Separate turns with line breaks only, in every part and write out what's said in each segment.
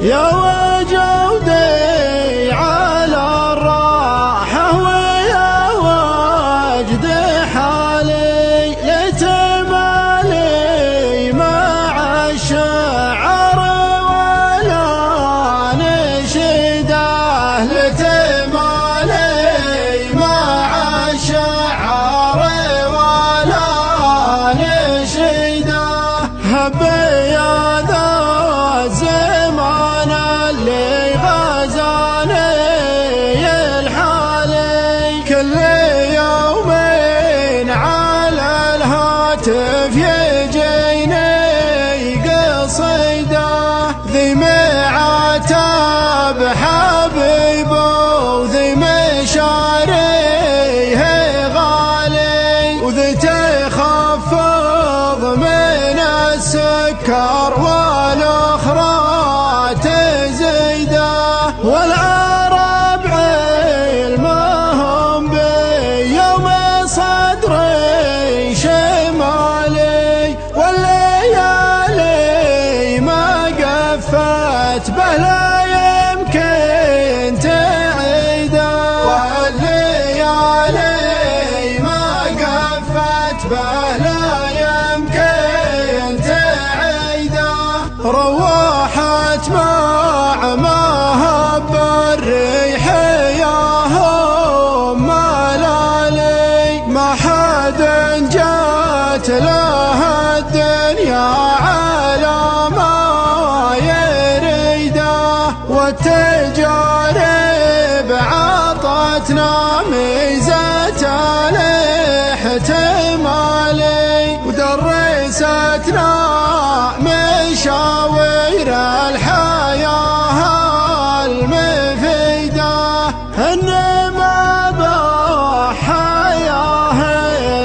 يا وجودي على الراحة ويا وجد حالي لتمالي مع الشعر ولا نشده لتمالي مع الشعر ولا نشده هبي ذا الزمان اللي غزاني الحالي كل يوم على الهاتف يجيني قصيده ذي معاتب حبيبه وذي مشاريه غالي وذي تخفض من السكر والأخرى تزيده والعرب علمهم بيوم صدري شمالي والليالي ما قفت به لا يمكن تعيده والليالي ما قفت به لا يمكن تعيده روحت مع مهب الريح ياهم ملالي ما حد جات له الدنيا على ما يريده والتجارب عطتنا ميزة الاحتمالي ودرستنا مشاوير الحياة المفيدة إن ما ضحاياه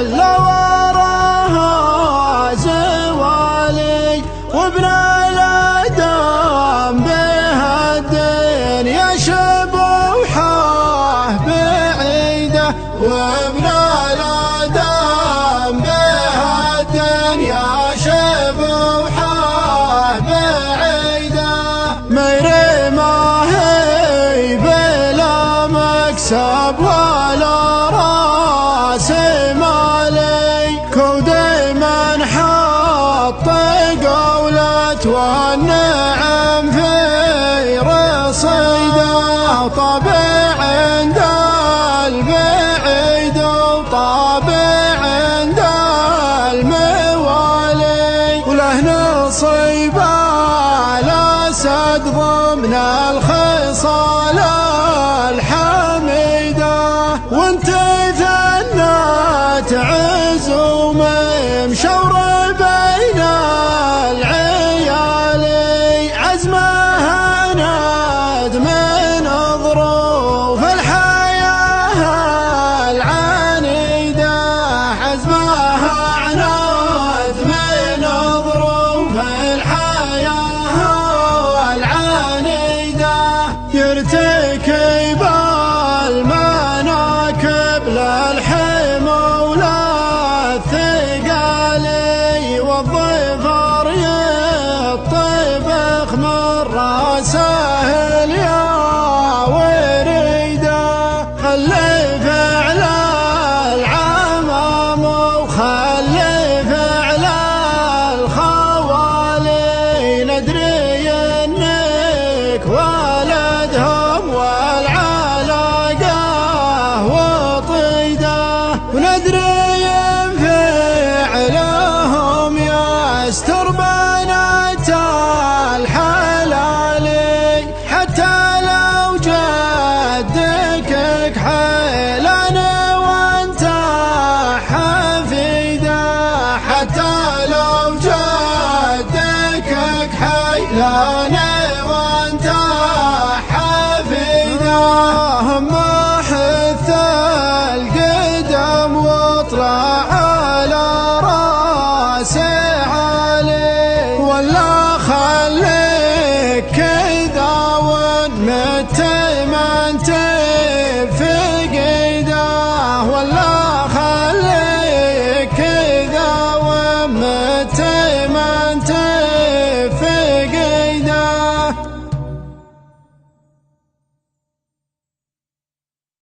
إلا وراها زوالي وابن الآدم بها الدنيا شبوحه بعيدة وابن الآدم بها الدنيا شبوحه بعيدة ما هي بلا مكسب ولا راس مالي كود من حط قولة والنعم في رصيده طبع عند البعيد وطابع عند الموالي وله نصيب الأسد ضمن الخصال الحميدة وانت ثنت عزوم مشور بين العيالي عزمها ند من ظروف الحياة العنيدة عزمها ند من ظروف الحياة العنيدة يرتكب المناكب للحمى وللثقالي والظفر يطبخ من راسه اليا وريده خلي فعل العمام وخلي فعل الخوالي ندري انك ولدهم والعلاقه وطيده وندري ان فعلهم يستر بنات الحلالي حتى لو جدك كحيلان وانت حفيده حتى لو جدك كحيلان وانت حفيده